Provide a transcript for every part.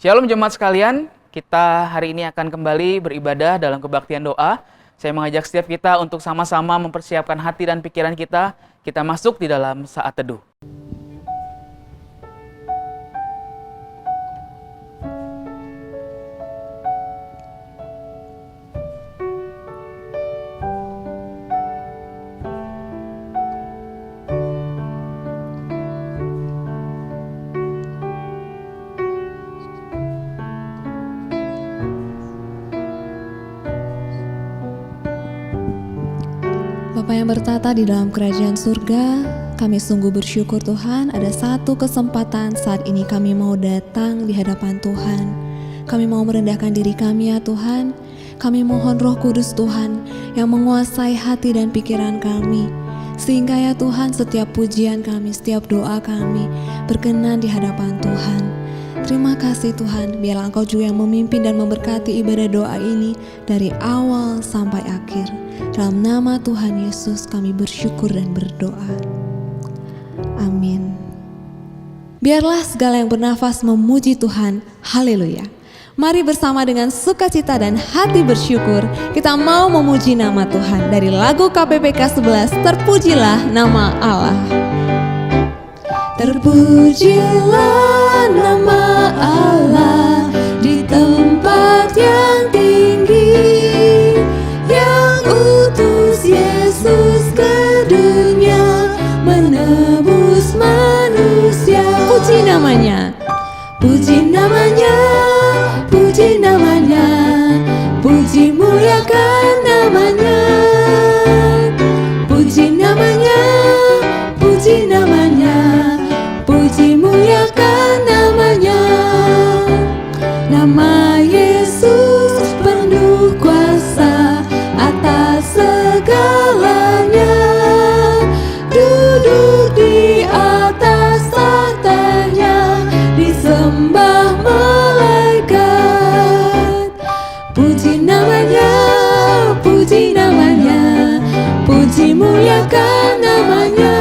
Shalom jemaat sekalian, kita hari ini akan kembali beribadah dalam kebaktian doa. Saya mengajak setiap kita untuk sama-sama mempersiapkan hati dan pikiran kita masuk di dalam saat teduh. Bapa yang bertata di dalam kerajaan surga, kami sungguh bersyukur Tuhan ada satu kesempatan saat ini kami mau datang di hadapan Tuhan. Kami mau merendahkan diri kami ya Tuhan. Kami mohon Roh Kudus Tuhan yang menguasai hati dan pikiran kami. Sehingga ya Tuhan setiap pujian kami, setiap doa kami berkenan di hadapan Tuhan. Terima kasih Tuhan, biarlah Engkau juga yang memimpin dan memberkati ibadah doa ini dari awal sampai akhir. Dalam nama Tuhan Yesus kami bersyukur dan berdoa. Amin. Biarlah segala yang bernafas memuji Tuhan. Haleluya. Mari bersama dengan sukacita dan hati bersyukur kita mau memuji nama Tuhan. Dari lagu KPPK 11, Terpujilah Nama Allah. Terpujilah nama Allah di tempat yang tinggi, yang utus Yesus ke dunia menebus manusia. Puji namanya, puji namanya, puji namanya, puji muliakan namanya, puji namanya, puji namanya, puji muliakan namanya. Nama Yesus penuh kuasa atas segalanya, duduk di atas tahtanya, disembah malaikat. Puji namanya, puji namanya, puji muliakan namanya,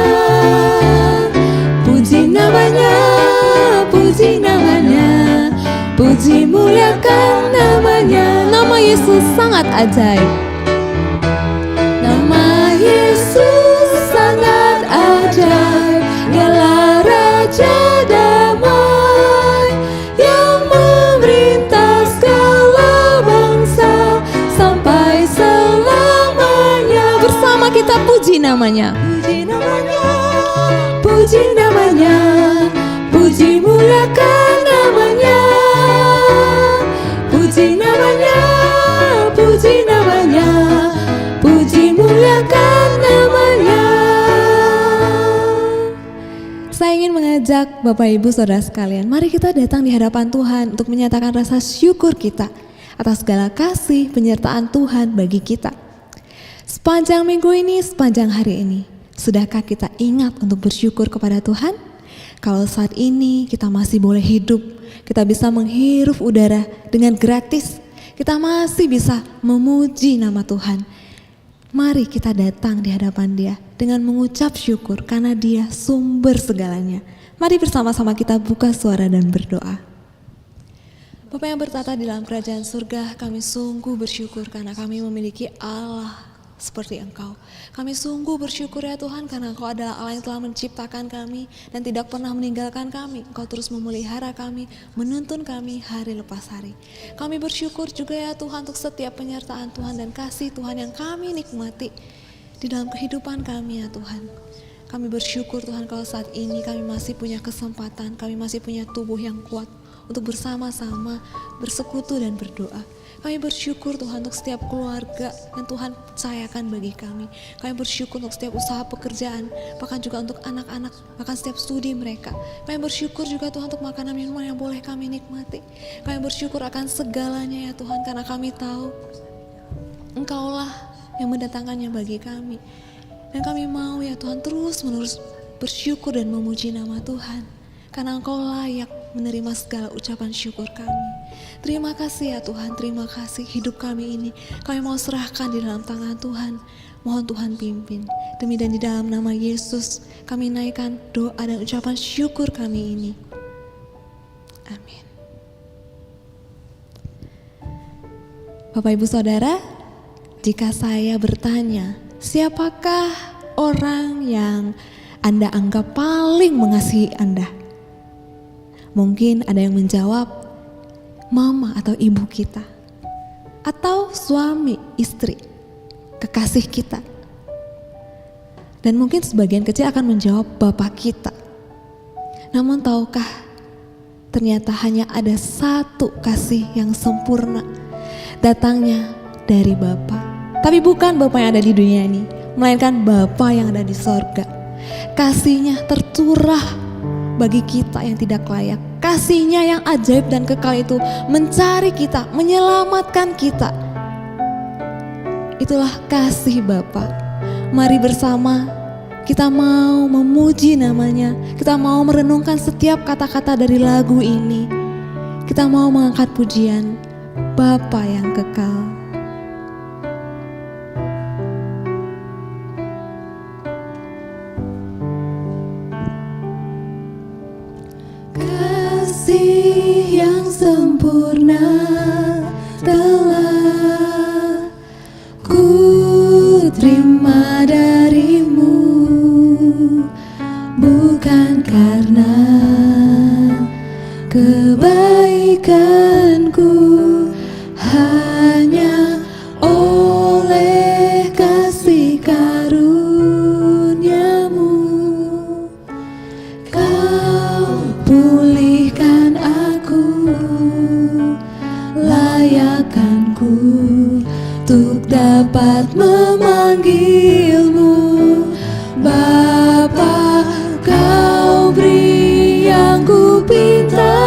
puji namanya, puji namanya, puji muliakan namanya. Nama Yesus sangat ajaib. Nama Yesus sangat ajaib. Dialah Raja damai yang memerintah segala bangsa sampai selamanya. Bersama kita puji namanya. Puji namanya, puji namanya, puji muliakan namanya, puji namanya, puji namanya, puji muliakan namanya. Saya ingin mengajak Bapak Ibu Saudara sekalian, mari kita datang di hadapan Tuhan untuk menyatakan rasa syukur kita atas segala kasih penyertaan Tuhan bagi kita. Sepanjang minggu ini, sepanjang hari ini, sudahkah kita ingat untuk bersyukur kepada Tuhan? Kalau saat ini kita masih boleh hidup, kita bisa menghirup udara dengan gratis, kita masih bisa memuji nama Tuhan. Mari kita datang di hadapan Dia dengan mengucap syukur karena Dia sumber segalanya. Mari bersama-sama kita buka suara dan berdoa. Bapa yang bertata di dalam kerajaan surga, kami sungguh bersyukur karena kami memiliki Allah seperti Engkau. Kami sungguh bersyukur ya Tuhan karena Engkau adalah Allah yang telah menciptakan kami dan tidak pernah meninggalkan kami. Engkau terus memelihara kami, menuntun kami hari lepas hari. Kami bersyukur juga ya Tuhan untuk setiap penyertaan Tuhan dan kasih Tuhan yang kami nikmati di dalam kehidupan kami ya Tuhan. Kami bersyukur Tuhan kalau saat ini kami masih punya kesempatan, kami masih punya tubuh yang kuat untuk bersama-sama bersekutu dan berdoa. Kami bersyukur Tuhan untuk setiap keluarga yang Tuhan percayakan bagi kami. Kami bersyukur untuk setiap usaha pekerjaan, bahkan juga untuk anak-anak, bahkan setiap studi mereka. Kami bersyukur juga Tuhan untuk makanan minuman yang boleh kami nikmati. Kami bersyukur akan segalanya ya Tuhan, karena kami tahu Engkaulah yang mendatangkannya bagi kami. Dan kami mau ya Tuhan terus menerus bersyukur dan memuji nama Tuhan, karena Engkau layak menerima segala ucapan syukur kami. Terima kasih ya Tuhan, terima kasih hidup kami ini kami mau serahkan di dalam tangan Tuhan. Mohon Tuhan pimpin. Demi dan di dalam nama Yesus kami naikkan doa dan ucapan syukur kami ini. Amin. Bapak Ibu Saudara, jika saya bertanya, siapakah orang yang Anda anggap paling mengasihi Anda? Mungkin ada yang menjawab, mama atau ibu kita, atau suami, istri, kekasih kita. Dan mungkin sebagian kecil akan menjawab bapak kita. Namun tahukah, ternyata hanya ada satu kasih yang sempurna, datangnya dari Bapa. Tapi bukan Bapa yang ada di dunia ini, melainkan Bapa yang ada di sorga. Kasihnya tercurah bagi kita yang tidak layak. Kasihnya yang ajaib dan kekal itu mencari kita, menyelamatkan kita. Itulah kasih Bapa. Mari bersama kita mau memuji namanya. Kita mau merenungkan setiap kata-kata dari lagu ini. Kita mau mengangkat pujian Bapa yang kekal. Kasih yang sempurna telah ku terima darimu, bukan karena kebaikanku, hanya oleh kasih karuniamu. Pulihkan aku, layakkanku untuk dapat memanggilmu Bapa. Kau beri yang ku pinta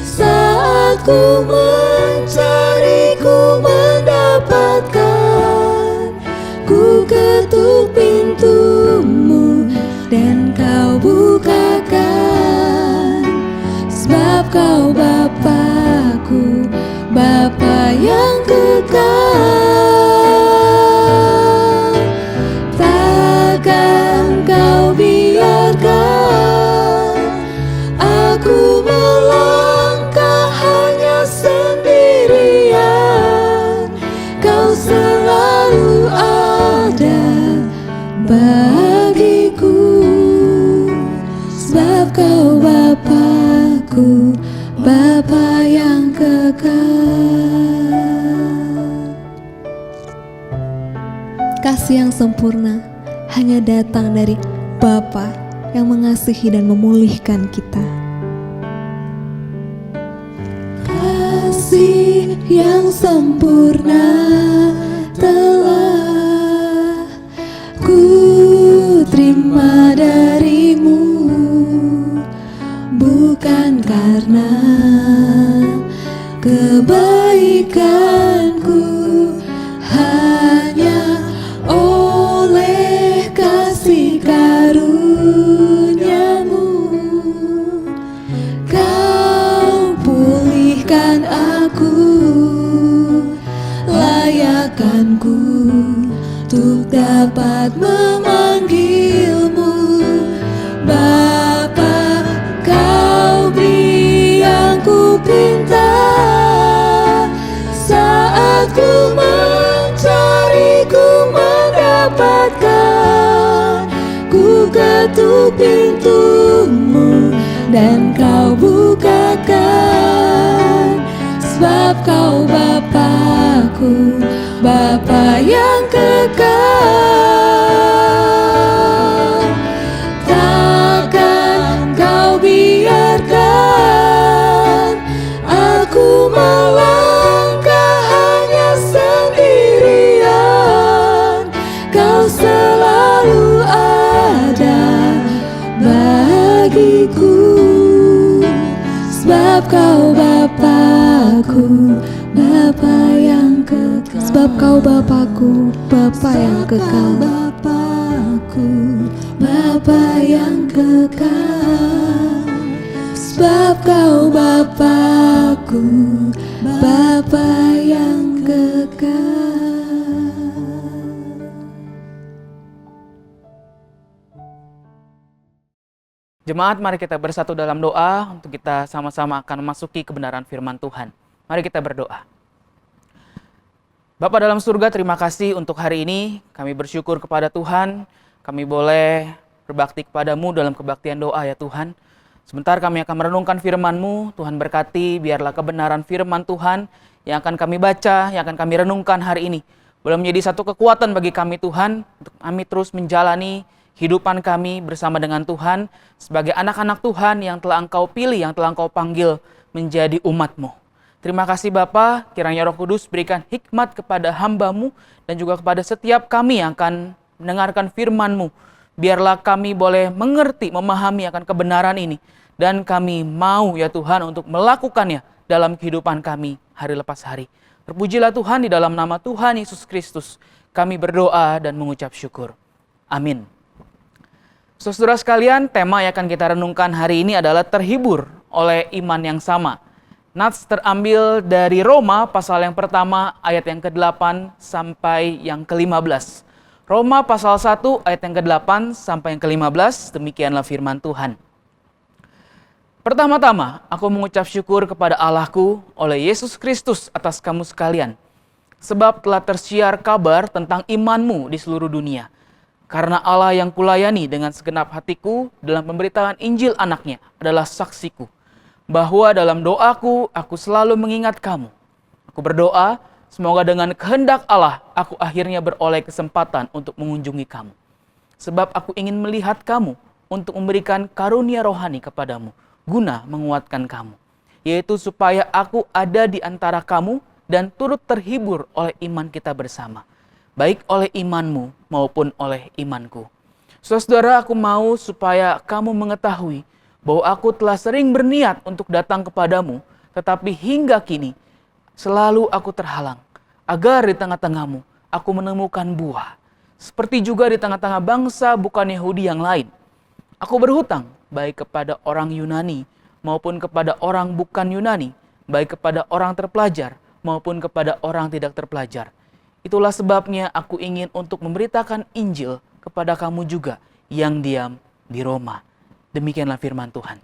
saat ku mencari, ku mendapatkan. Ku ketuk pintumu dan kau bukakan, sebab kau Bapakku, Bapa yang kekal. Takkan kau biarkan aku melangkah hanya sendirian. Kau selalu ada bagiku, sebab kau Bapakku, Bapa yang kekal. Kasih yang sempurna hanya datang dari Bapa yang mengasihi dan memulihkan kita. Kasih yang sempurna telah ku terima darimu, bukan karena kebaikanku, hanya oleh kasih karuniamu. Kau pulihkan aku, layakkanku untuk dapat memanggilmu Bapa. Kau beri yang ku pinta saat ku mencari, dan kau bukakan, sebab kau Bapa-Ku, Bapa yang kekal. Takkan kau biarkan aku melangkah hanya sendirian. Kau selalu ada bagiku, sebab kau Bapa-Ku, Bapa yang kekal. Sebab kau Bapa-Ku, Bapa yang kekal. Bapa-Ku, Bapa yang kekal. Sebab kau Bapa-Ku, Bapa yang kekal. Jemaat, mari kita bersatu dalam doa untuk kita sama-sama akan memasuki kebenaran firman Tuhan. Mari kita berdoa. Bapa dalam surga, terima kasih untuk hari ini. Kami bersyukur kepada Tuhan. Kami boleh berbakti kepadamu dalam kebaktian doa ya Tuhan. Sebentar kami akan merenungkan firman-Mu. Tuhan berkati, biarlah kebenaran firman Tuhan yang akan kami baca, yang akan kami renungkan hari ini boleh menjadi satu kekuatan bagi kami Tuhan, untuk kami terus menjalani hidupan kami bersama dengan Tuhan sebagai anak-anak Tuhan yang telah Engkau pilih, yang telah Engkau panggil menjadi umat-Mu. Terima kasih Bapa, kiranya Roh Kudus berikan hikmat kepada hamba-Mu dan juga kepada setiap kami yang akan mendengarkan firman-Mu. Biarlah kami boleh mengerti, memahami akan kebenaran ini, dan kami mau ya Tuhan untuk melakukannya dalam kehidupan kami hari lepas hari. Terpujilah Tuhan, di dalam nama Tuhan Yesus Kristus kami berdoa dan mengucap syukur. Amin. Saudara sekalian, tema yang akan kita renungkan hari ini adalah terhibur oleh iman yang sama. Nats terambil dari Roma pasal yang pertama ayat yang ke-8 sampai yang ke-15. Roma pasal 1 ayat yang ke-8 sampai yang ke-15, demikianlah firman Tuhan. Pertama-tama, aku mengucap syukur kepada Allahku oleh Yesus Kristus atas kamu sekalian, sebab telah tersiar kabar tentang imanmu di seluruh dunia. Karena Allah yang kulayani dengan segenap hatiku dalam pemberitaan Injil anaknya adalah saksiku, bahwa dalam doaku aku selalu mengingat kamu. Aku berdoa, semoga dengan kehendak Allah aku akhirnya beroleh kesempatan untuk mengunjungi kamu. Sebab aku ingin melihat kamu untuk memberikan karunia rohani kepadamu, guna menguatkan kamu. Yaitu supaya aku ada di antara kamu dan turut terhibur oleh iman kita bersama, baik oleh imanmu maupun oleh imanku. Saudara, aku mau supaya kamu mengetahui bahwa aku telah sering berniat untuk datang kepadamu, tetapi hingga kini selalu aku terhalang, agar di tengah-tengahmu aku menemukan buah, seperti juga di tengah-tengah bangsa bukan Yahudi yang lain. Aku berhutang baik kepada orang Yunani maupun kepada orang bukan Yunani, baik kepada orang terpelajar maupun kepada orang tidak terpelajar. Itulah sebabnya aku ingin untuk memberitakan Injil kepada kamu juga yang diam di Roma. Demikianlah firman Tuhan.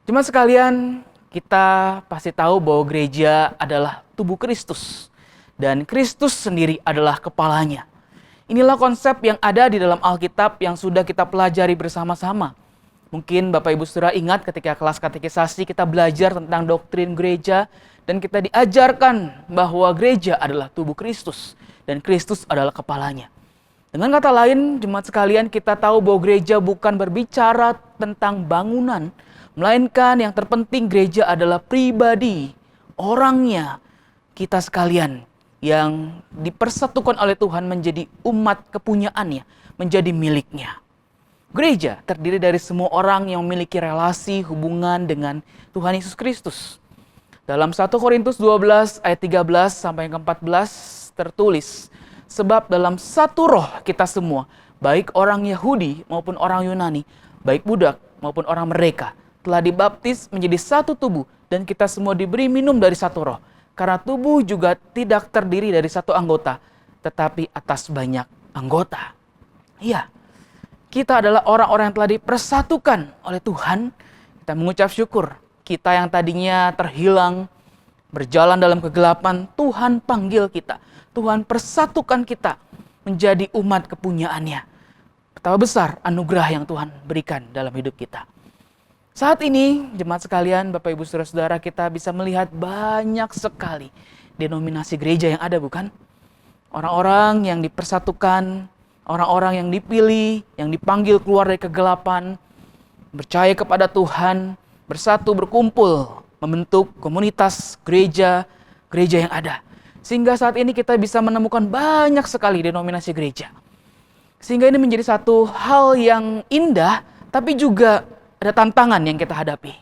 Jemaat sekalian, kita pasti tahu bahwa gereja adalah tubuh Kristus, dan Kristus sendiri adalah kepalanya. Inilah konsep yang ada di dalam Alkitab yang sudah kita pelajari bersama-sama. Mungkin Bapak Ibu Saudara ingat ketika kelas katekisasi kita belajar tentang doktrin gereja, dan kita diajarkan bahwa gereja adalah tubuh Kristus dan Kristus adalah kepalanya. Dengan kata lain, jemaat sekalian, kita tahu bahwa gereja bukan berbicara tentang bangunan, melainkan yang terpenting gereja adalah pribadi, orangnya, kita sekalian yang dipersatukan oleh Tuhan menjadi umat kepunyaannya, menjadi miliknya. Gereja terdiri dari semua orang yang memiliki relasi, hubungan dengan Tuhan Yesus Kristus. Dalam 1 Korintus 12 ayat 13 sampai 14 tertulis, sebab dalam satu roh kita semua, baik orang Yahudi maupun orang Yunani, baik budak maupun orang mereka, telah dibaptis menjadi satu tubuh, dan kita semua diberi minum dari satu roh. Karena tubuh juga tidak terdiri dari satu anggota, tetapi atas banyak anggota. Iya, kita adalah orang-orang yang telah dipersatukan oleh Tuhan. Kita mengucap syukur. Kita yang tadinya terhilang, berjalan dalam kegelapan, Tuhan panggil kita. Tuhan persatukan kita menjadi umat kepunyaannya. Betapa besar anugerah yang Tuhan berikan dalam hidup kita. Saat ini, jemaat sekalian, Bapak Ibu Saudara-saudara, kita bisa melihat banyak sekali denominasi gereja yang ada, bukan? Orang-orang yang dipersatukan, orang-orang yang dipilih, yang dipanggil keluar dari kegelapan, percaya kepada Tuhan, bersatu, berkumpul, membentuk komunitas gereja yang ada. Sehingga saat ini kita bisa menemukan banyak sekali denominasi gereja. Sehingga ini menjadi satu hal yang indah, tapi juga ada tantangan yang kita hadapi.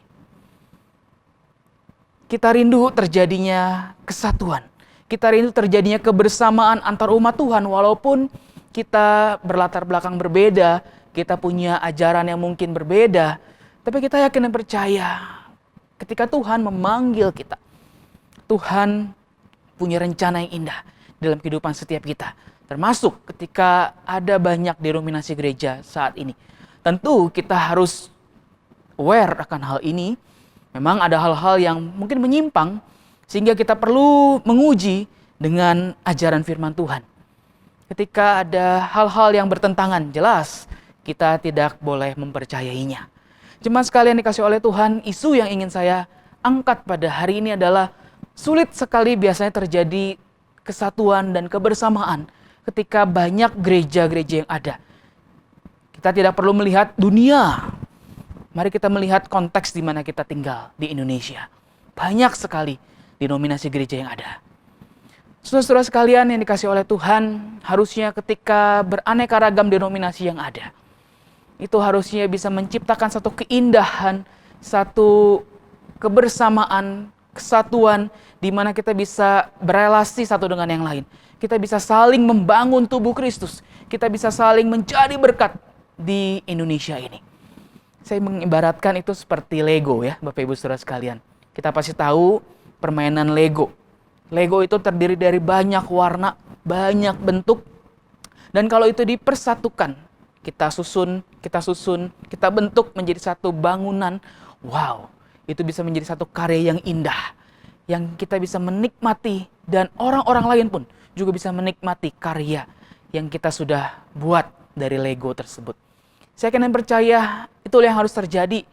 Kita rindu terjadinya kesatuan. Kita rindu terjadinya kebersamaan antar umat Tuhan, walaupun kita berlatar belakang berbeda, kita punya ajaran yang mungkin berbeda, tapi kita yakin dan percaya ketika Tuhan memanggil kita, Tuhan punya rencana yang indah dalam kehidupan setiap kita. Termasuk ketika ada banyak denominasi gereja saat ini. Tentu kita harus aware akan hal ini. Memang ada hal-hal yang mungkin menyimpang, sehingga kita perlu menguji dengan ajaran firman Tuhan. Ketika ada hal-hal yang bertentangan, jelas kita tidak boleh mempercayainya. Jemaat sekalian dikasih oleh Tuhan, isu yang ingin saya angkat pada hari ini adalah sulit sekali biasanya terjadi kesatuan dan kebersamaan ketika banyak gereja-gereja yang ada. Kita tidak perlu melihat dunia. Mari kita melihat konteks di mana kita tinggal di Indonesia. Banyak sekali denominasi gereja yang ada. Saudara-saudara sekalian yang dikasih oleh Tuhan, harusnya ketika beraneka ragam denominasi yang ada, itu harusnya bisa menciptakan satu keindahan, satu kebersamaan, kesatuan, di mana kita bisa berelasi satu dengan yang lain. Kita bisa saling membangun tubuh Kristus. Kita bisa saling menjadi berkat di Indonesia ini. Saya mengibaratkan itu seperti Lego ya, Bapak Ibu Saudara sekalian. Kita pasti tahu permainan Lego. Lego itu terdiri dari banyak warna, banyak bentuk. Dan kalau itu dipersatukan, kita susun, kita bentuk menjadi satu bangunan. Wow, itu bisa menjadi satu karya yang indah. Yang kita bisa menikmati dan orang-orang lain pun juga bisa menikmati karya yang kita sudah buat dari Lego tersebut. Saya akan percaya itulah yang harus terjadi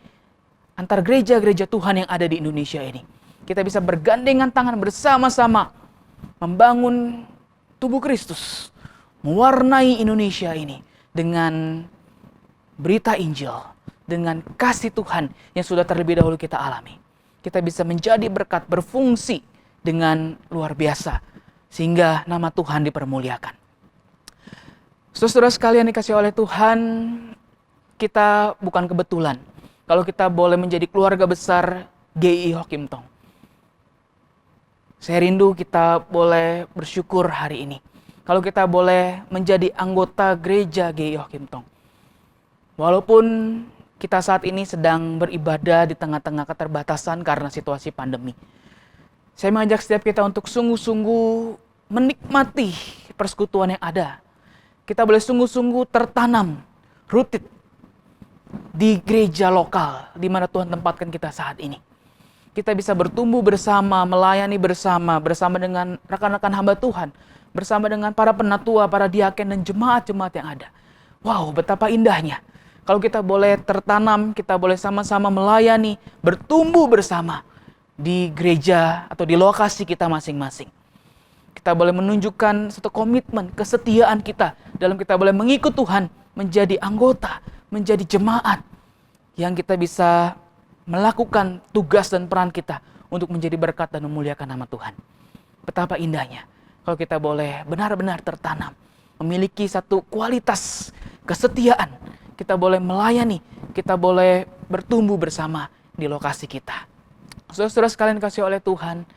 antar gereja-gereja Tuhan yang ada di Indonesia ini. Kita bisa bergandengan tangan bersama-sama membangun tubuh Kristus, mewarnai Indonesia ini dengan berita Injil, dengan kasih Tuhan yang sudah terlebih dahulu kita alami. Kita bisa menjadi berkat, berfungsi dengan luar biasa, sehingga nama Tuhan dipermuliakan. Saudara-saudara sekalian dikasih oleh Tuhan, kita bukan kebetulan kalau kita boleh menjadi keluarga besar GI Hock Kim Tong. Saya rindu kita boleh bersyukur hari ini kalau kita boleh menjadi anggota gereja GI Hock Kim Tong. Walaupun kita saat ini sedang beribadah di tengah-tengah keterbatasan karena situasi pandemi. Saya mengajak setiap kita untuk sungguh-sungguh menikmati persekutuan yang ada. Kita boleh sungguh-sungguh tertanam, rooted di gereja lokal di mana Tuhan tempatkan kita saat ini. Kita bisa bertumbuh bersama, melayani bersama dengan rekan-rekan hamba Tuhan, bersama dengan para penatua, para diaken dan jemaat-jemaat yang ada. Wow, betapa indahnya. Kalau kita boleh tertanam, kita boleh sama-sama melayani, bertumbuh bersama di gereja atau di lokasi kita masing-masing. Kita boleh menunjukkan satu komitmen, kesetiaan kita dalam kita boleh mengikut Tuhan, menjadi anggota, menjadi jemaat yang kita bisa melakukan tugas dan peran kita untuk menjadi berkat dan memuliakan nama Tuhan. Betapa indahnya kalau kita boleh benar-benar tertanam, memiliki satu kualitas kesetiaan. Kita boleh melayani, kita boleh bertumbuh bersama di lokasi kita. Saudara-saudara sekalian kasih oleh Tuhan,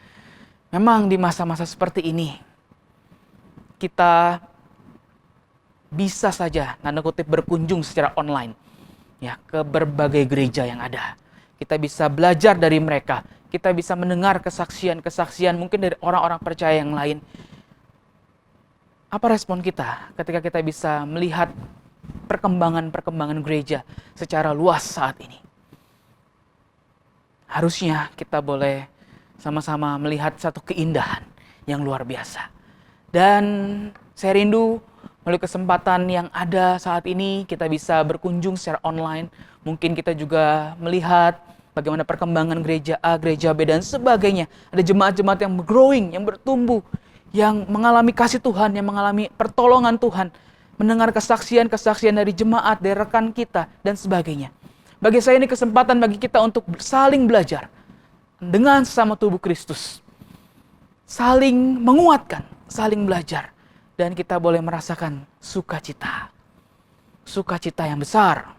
memang di masa-masa seperti ini kita bisa saja tanda kutip berkunjung secara online ya ke berbagai gereja yang ada. Kita bisa belajar dari mereka, kita bisa mendengar kesaksian-kesaksian mungkin dari orang-orang percaya yang lain. Apa respon kita ketika kita bisa melihat perkembangan gereja secara luas saat ini? Harusnya kita boleh sama-sama melihat satu keindahan yang luar biasa. Dan saya rindu Melalui kesempatan yang ada saat ini, kita bisa berkunjung secara online. Mungkin kita juga melihat bagaimana perkembangan gereja A, gereja B, dan sebagainya. Ada jemaat-jemaat yang growing, yang bertumbuh, yang mengalami kasih Tuhan, yang mengalami pertolongan Tuhan. Mendengar kesaksian-kesaksian dari jemaat, dari rekan kita, dan sebagainya. Bagi saya ini kesempatan bagi kita untuk saling belajar dengan sesama tubuh Kristus. Saling menguatkan, saling belajar. Dan kita boleh merasakan sukacita. Sukacita yang besar.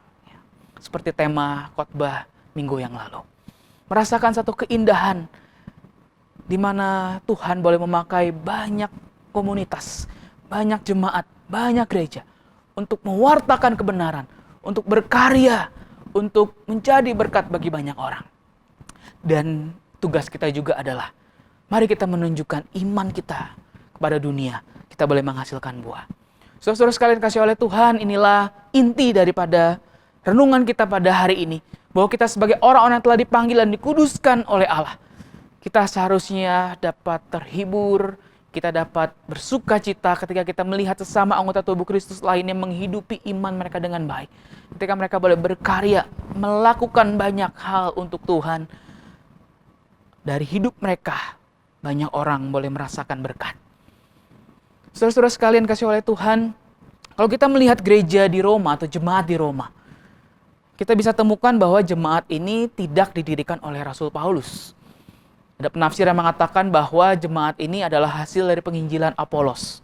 Seperti tema khotbah minggu yang lalu. Merasakan satu keindahan di mana Tuhan boleh memakai banyak komunitas, banyak jemaat, banyak gereja untuk mewartakan kebenaran, untuk berkarya, untuk menjadi berkat bagi banyak orang. Dan tugas kita juga adalah mari kita menunjukkan iman kita kepada dunia. Kita boleh menghasilkan buah. Saudara-saudara sekalian kasih oleh Tuhan, inilah inti daripada renungan kita pada hari ini. Bahwa kita sebagai orang-orang yang telah dipanggil dan dikuduskan oleh Allah. Kita seharusnya dapat terhibur, kita dapat bersuka cita ketika kita melihat sesama anggota tubuh Kristus lainnya menghidupi iman mereka dengan baik. Ketika mereka boleh berkarya, melakukan banyak hal untuk Tuhan. Dari hidup mereka, banyak orang boleh merasakan berkat. Saudara-saudara sekalian kasih oleh Tuhan, kalau kita melihat gereja di Roma atau jemaat di Roma, kita bisa temukan bahwa jemaat ini tidak didirikan oleh Rasul Paulus. Ada penafsir yang mengatakan bahwa jemaat ini adalah hasil dari penginjilan Apolos.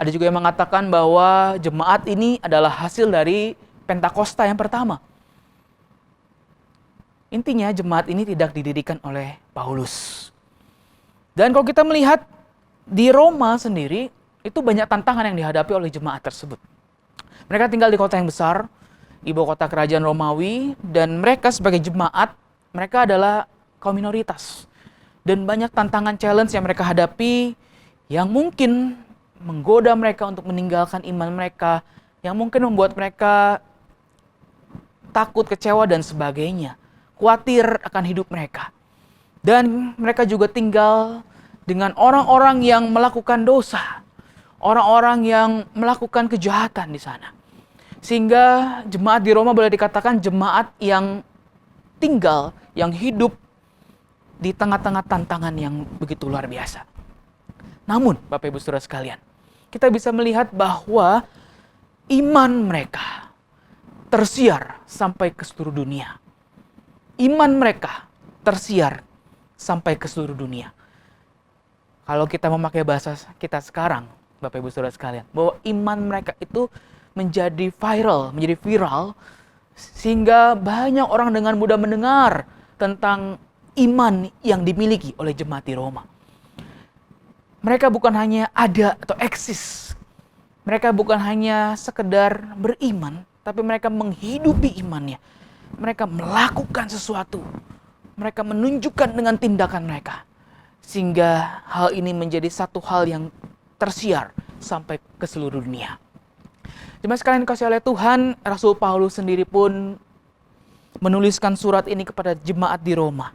Ada juga yang mengatakan bahwa jemaat ini adalah hasil dari Pentakosta yang pertama. Intinya jemaat ini tidak didirikan oleh Paulus. Dan kalau kita melihat di Roma sendiri, itu banyak tantangan yang dihadapi oleh jemaat tersebut. Mereka tinggal di kota yang besar, ibu kota kerajaan Romawi, dan mereka sebagai jemaat, mereka adalah kaum minoritas. Dan banyak tantangan challenge yang mereka hadapi, yang mungkin menggoda mereka untuk meninggalkan iman mereka, yang mungkin membuat mereka takut, kecewa, dan sebagainya. Khawatir akan hidup mereka. Dan mereka juga tinggal dengan orang-orang yang melakukan dosa. Orang-orang yang melakukan kejahatan di sana. Sehingga jemaat di Roma boleh dikatakan jemaat yang tinggal, yang hidup di tengah-tengah tantangan yang begitu luar biasa. Namun, Bapak Ibu Saudara sekalian, kita bisa melihat bahwa iman mereka tersiar sampai ke seluruh dunia. Iman mereka tersiar sampai ke seluruh dunia. Kalau kita memakai bahasa kita sekarang, Bapak Ibu Saudara sekalian, bahwa iman mereka itu menjadi viral, sehingga banyak orang dengan mudah mendengar tentang iman yang dimiliki oleh jemaat di Roma. Mereka bukan hanya ada atau eksis, mereka bukan hanya sekedar beriman, tapi mereka menghidupi imannya. Mereka melakukan sesuatu, mereka menunjukkan dengan tindakan mereka, sehingga hal ini menjadi satu hal yang tersiar sampai ke seluruh dunia. Jemaat sekalian dikasihi oleh Tuhan, Rasul Paulus sendiri pun menuliskan surat ini kepada jemaat di Roma.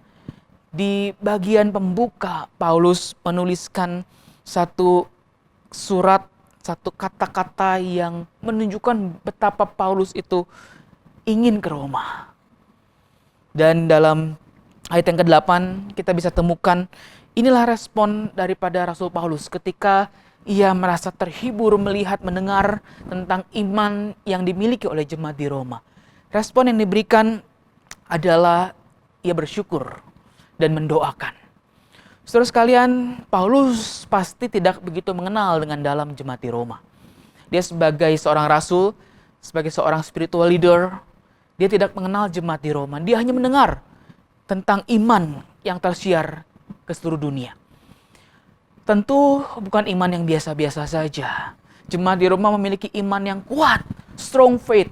Di bagian pembuka, Paulus menuliskan satu surat, satu kata-kata yang menunjukkan betapa Paulus itu ingin ke Roma. Dan dalam ayat yang ke-8 kita bisa temukan inilah respon daripada Rasul Paulus ketika ia merasa terhibur melihat, mendengar tentang iman yang dimiliki oleh jemaat di Roma. Respon yang diberikan adalah ia bersyukur dan mendoakan. Saudara sekalian, Paulus pasti tidak begitu mengenal dengan dalam jemaat di Roma. Dia sebagai seorang rasul, sebagai seorang spiritual leader, dia tidak mengenal jemaat di Roma. Dia hanya mendengar tentang iman yang tersiar ke seluruh dunia. Tentu bukan iman yang biasa-biasa saja. Jemaat di Roma memiliki iman yang kuat, strong faith,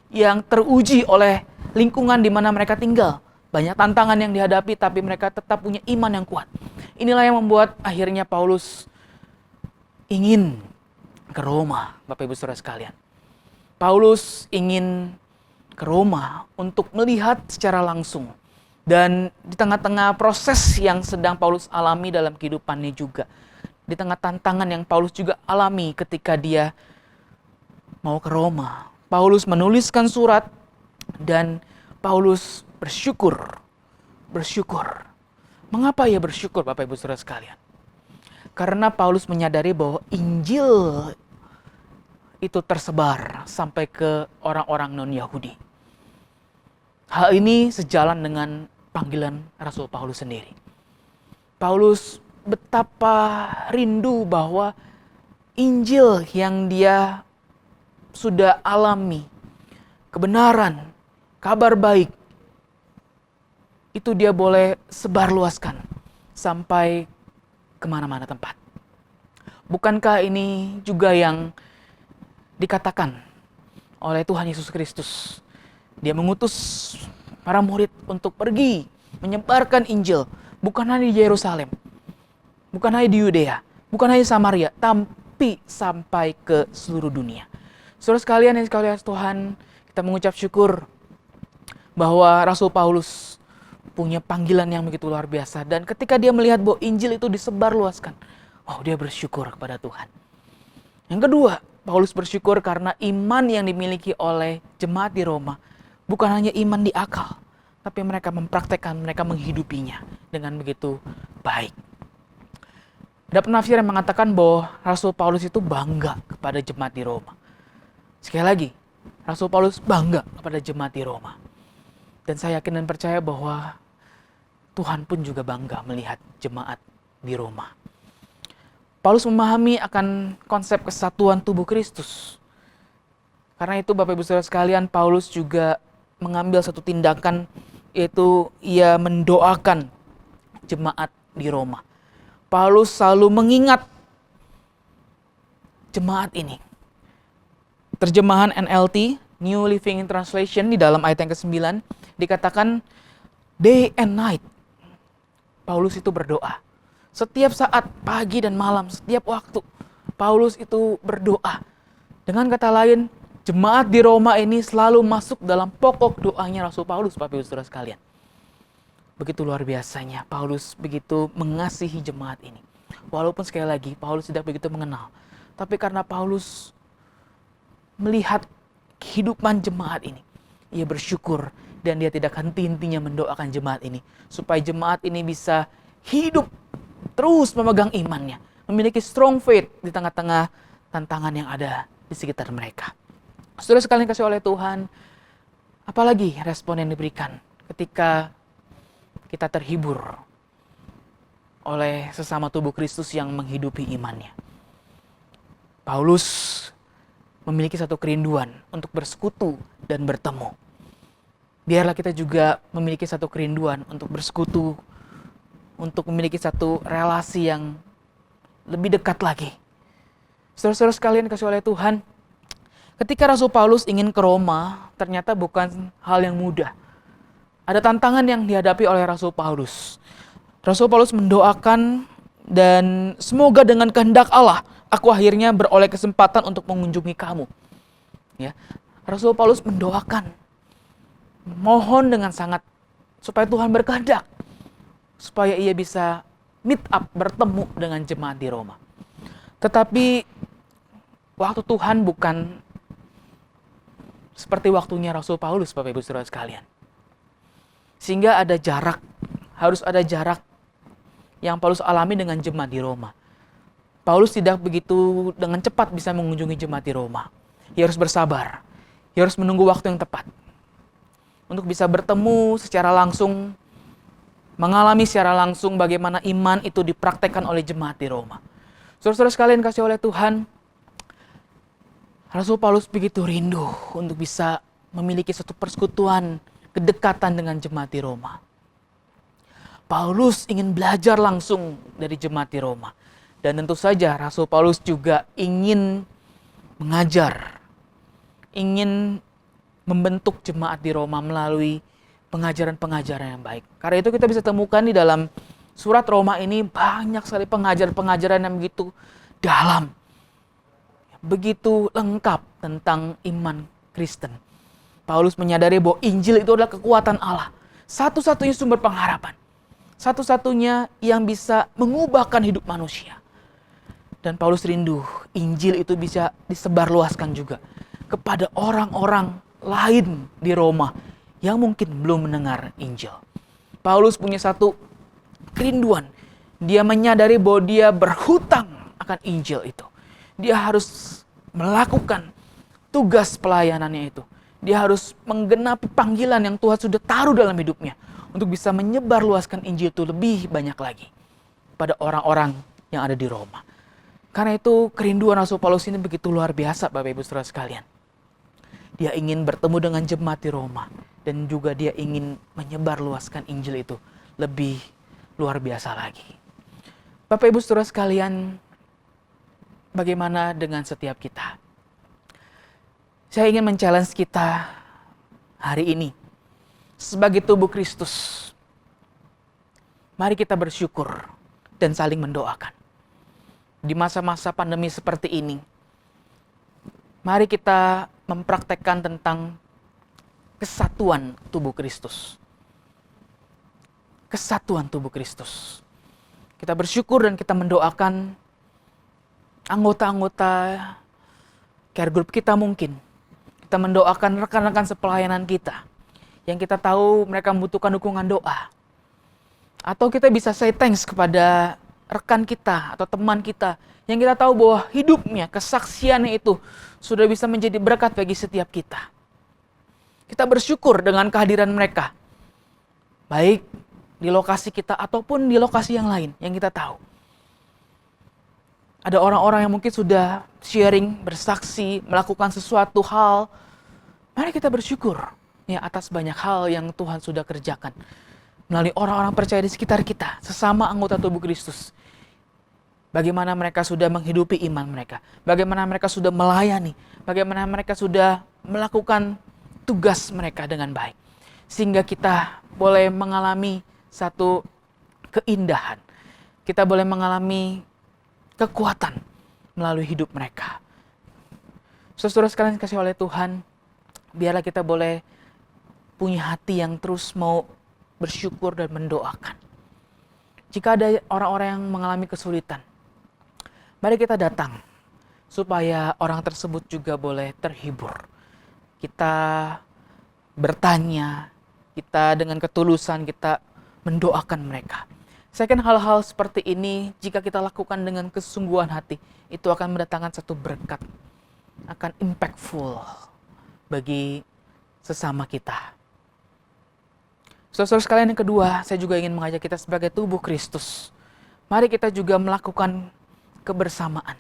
yang teruji oleh lingkungan di mana mereka tinggal. Banyak tantangan yang dihadapi, tapi mereka tetap punya iman yang kuat. Inilah yang membuat akhirnya Paulus ingin ke Roma, Bapak Ibu Saudara sekalian. Paulus ingin ke Roma untuk melihat secara langsung. Dan di tengah-tengah proses yang sedang Paulus alami dalam kehidupannya juga. Di tengah tantangan yang Paulus juga alami ketika dia mau ke Roma. Paulus menuliskan surat dan Paulus bersyukur. Mengapa ia bersyukur, Bapak Ibu Saudara sekalian? Karena Paulus menyadari bahwa Injil itu tersebar sampai ke orang-orang non-Yahudi. Hal ini sejalan dengan panggilan Rasul Paulus sendiri. Paulus betapa rindu bahwa Injil yang dia sudah alami, kebenaran, kabar baik, itu dia boleh sebarluaskan sampai kemana-mana tempat. Bukankah ini juga yang dikatakan oleh Tuhan Yesus Kristus? Dia mengutus para murid untuk pergi menyebarkan Injil, bukan hanya di Yerusalem, bukan hanya di Yudea, bukan hanya di Samaria, tapi sampai ke seluruh dunia. Saudara sekalian yang sekalian Tuhan, kita mengucap syukur bahwa Rasul Paulus punya panggilan yang begitu luar biasa. Dan ketika dia melihat bahwa Injil itu disebarluaskan, dia bersyukur kepada Tuhan. Yang kedua, Paulus bersyukur karena iman yang dimiliki oleh jemaat di Roma bukan hanya iman di akal, tapi mereka mempraktekkan, mereka menghidupinya dengan begitu baik. Ada penafsir yang mengatakan bahwa Rasul Paulus itu bangga kepada jemaat di Roma. Sekali lagi, Rasul Paulus bangga kepada jemaat di Roma. Dan saya yakin dan percaya bahwa Tuhan pun juga bangga melihat jemaat di Roma. Paulus memahami akan konsep kesatuan tubuh Kristus. Karena itu Bapak Ibu Saudara sekalian, Paulus juga mengambil satu tindakan, yaitu ia mendoakan jemaat di Roma. Paulus selalu mengingat jemaat ini. Terjemahan NLT, New Living Translation, di dalam ayat yang ke-9 dikatakan day and night. Paulus itu berdoa. Setiap saat, pagi dan malam, setiap waktu, Paulus itu berdoa. Dengan kata lain, jemaat di Roma ini selalu masuk dalam pokok doanya Rasul Paulus, Bapak Ibu Saudara sekalian. Begitu luar biasanya, Paulus begitu mengasihi jemaat ini. Walaupun sekali lagi, Paulus tidak begitu mengenal. Tapi karena Paulus melihat kehidupan jemaat ini, ia bersyukur dan dia tidak henti-hentinya mendoakan jemaat ini. Supaya jemaat ini bisa hidup terus memegang imannya. Memiliki strong faith di tengah-tengah tantangan yang ada di sekitar mereka. Saudara sekalian kasih oleh Tuhan, apalagi respon yang diberikan ketika kita terhibur oleh sesama tubuh Kristus yang menghidupi imannya. Paulus memiliki satu kerinduan untuk bersekutu dan bertemu. Biarlah kita juga memiliki satu kerinduan untuk bersekutu, untuk memiliki satu relasi yang lebih dekat lagi. Saudara-saudara sekalian kasih oleh Tuhan, ketika Rasul Paulus ingin ke Roma, ternyata bukan hal yang mudah. Ada tantangan yang dihadapi oleh Rasul Paulus. Rasul Paulus mendoakan, dan semoga dengan kehendak Allah, aku akhirnya beroleh kesempatan untuk mengunjungi kamu. Ya, Rasul Paulus mendoakan, mohon dengan sangat supaya Tuhan berkehendak, supaya ia bisa meet up, bertemu dengan jemaat di Roma. Tetapi waktu Tuhan bukan seperti waktunya Rasul Paulus, Bapak Ibu Saudara sekalian. Sehingga ada jarak, harus ada jarak yang Paulus alami dengan jemaat di Roma. Paulus tidak begitu dengan cepat bisa mengunjungi jemaat di Roma. Ia harus bersabar, ia harus menunggu waktu yang tepat untuk bisa bertemu secara langsung, mengalami secara langsung bagaimana iman itu dipraktekkan oleh jemaat di Roma. Saudara-saudara sekalian kasih oleh Tuhan, Rasul Paulus begitu rindu untuk bisa memiliki satu persekutuan, kedekatan dengan jemaat di Roma. Paulus ingin belajar langsung dari jemaat di Roma. Dan tentu saja Rasul Paulus juga ingin mengajar, ingin membentuk jemaat di Roma melalui pengajaran-pengajaran yang baik. Karena itu kita bisa temukan di dalam surat Roma ini banyak sekali pengajaran-pengajaran yang begitu dalam, begitu lengkap tentang iman Kristen. Paulus menyadari bahwa Injil itu adalah kekuatan Allah, satu-satunya sumber pengharapan, satu-satunya yang bisa mengubahkan hidup manusia. Dan Paulus rindu Injil itu bisa disebarluaskan juga kepada orang-orang lain di Roma yang mungkin belum mendengar Injil. Paulus punya satu kerinduan. Dia menyadari bahwa dia berhutang akan Injil itu. Dia harus melakukan tugas pelayanannya itu. Dia harus menggenapi panggilan yang Tuhan sudah taruh dalam hidupnya untuk bisa menyebarluaskan Injil itu lebih banyak lagi pada orang-orang yang ada di Roma. Karena itu kerinduan Rasul Paulus ini begitu luar biasa, Bapak Ibu Saudara sekalian. Dia ingin bertemu dengan jemaat di Roma dan juga dia ingin menyebarluaskan Injil itu lebih luar biasa lagi. Bapak Ibu Saudara sekalian, bagaimana dengan setiap kita? Saya ingin men-challenge kita hari ini sebagai tubuh Kristus. Mari kita bersyukur dan saling mendoakan. Di masa-masa pandemi seperti ini, mari kita mempraktekkan tentang kesatuan tubuh Kristus. Kesatuan tubuh Kristus. Kita bersyukur dan kita mendoakan anggota-anggota care group kita mungkin. Kita mendoakan rekan-rekan sepelayanan kita yang kita tahu mereka membutuhkan dukungan doa. Atau kita bisa say thanks kepada rekan kita atau teman kita yang kita tahu bahwa hidupnya, kesaksiannya itu sudah bisa menjadi berkat bagi setiap kita. Kita bersyukur dengan kehadiran mereka, baik di lokasi kita ataupun di lokasi yang lain yang kita tahu. Ada orang-orang yang mungkin sudah sharing, bersaksi, melakukan sesuatu hal. Mari kita bersyukur ya atas banyak hal yang Tuhan sudah kerjakan melalui orang-orang percaya di sekitar kita, sesama anggota tubuh Kristus. Bagaimana mereka sudah menghidupi iman mereka, bagaimana mereka sudah melayani, bagaimana mereka sudah melakukan tugas mereka dengan baik. Sehingga kita boleh mengalami satu keindahan. Kita boleh mengalami kekuatan melalui hidup mereka. Saudara sekalian dikasihi oleh Tuhan, biarlah kita boleh punya hati yang terus mau bersyukur dan mendoakan. Jika ada orang-orang yang mengalami kesulitan, mari kita datang supaya orang tersebut juga boleh terhibur. Kita bertanya, kita dengan ketulusan kita mendoakan mereka. Saya yakin hal-hal seperti ini jika kita lakukan dengan kesungguhan hati, itu akan mendatangkan satu berkat, akan impactful bagi sesama kita. Saudara-saudara sekalian, yang kedua, saya juga ingin mengajak kita sebagai tubuh Kristus. Mari kita juga melakukan kebersamaan.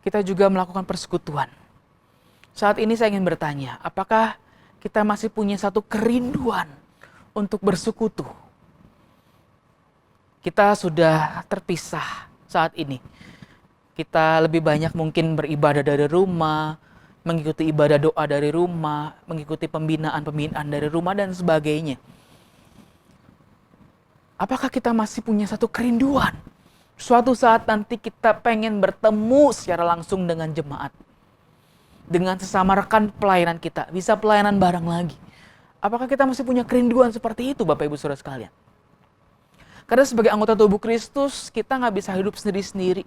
Kita juga melakukan persekutuan. Saat ini saya ingin bertanya, apakah kita masih punya satu kerinduan untuk bersekutu? Kita sudah terpisah saat ini. Kita lebih banyak mungkin beribadah dari rumah, mengikuti ibadah doa dari rumah, mengikuti pembinaan dari rumah dan sebagainya. Apakah kita masih punya satu kerinduan? Suatu saat nanti kita pengen bertemu secara langsung dengan jemaat. Dengan sesama rekan pelayanan kita, bisa pelayanan bareng lagi. Apakah kita masih punya kerinduan seperti itu, Bapak Ibu Saudara sekalian? Karena sebagai anggota tubuh Kristus, kita nggak bisa hidup sendiri-sendiri.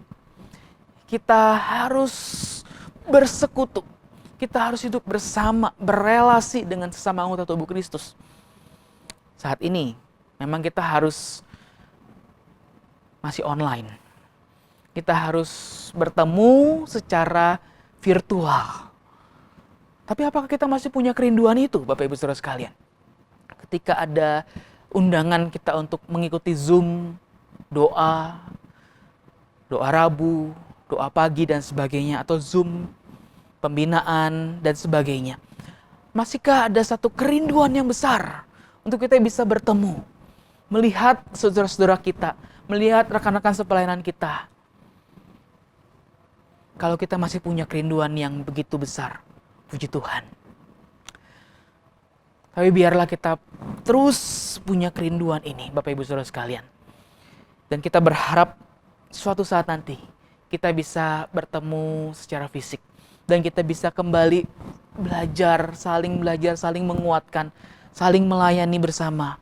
Kita harus bersekutu. Kita harus hidup bersama, berelasi dengan sesama anggota tubuh Kristus. Saat ini, memang kita harus masih online. Kita harus bertemu secara virtual. Tapi apakah kita masih punya kerinduan itu, Bapak Ibu Saudara sekalian? Ketika ada undangan kita untuk mengikuti Zoom, doa Rabu, doa pagi dan sebagainya, atau Zoom pembinaan dan sebagainya. Masihkah ada satu kerinduan yang besar untuk kita bisa bertemu, melihat saudara-saudara kita, melihat rekan-rekan sepelayanan kita? Kalau kita masih punya kerinduan yang begitu besar, puji Tuhan. Tapi biarlah kita terus punya kerinduan ini, Bapak Ibu Saudara sekalian. Dan kita berharap suatu saat nanti kita bisa bertemu secara fisik. Dan kita bisa kembali belajar, saling menguatkan, saling melayani bersama.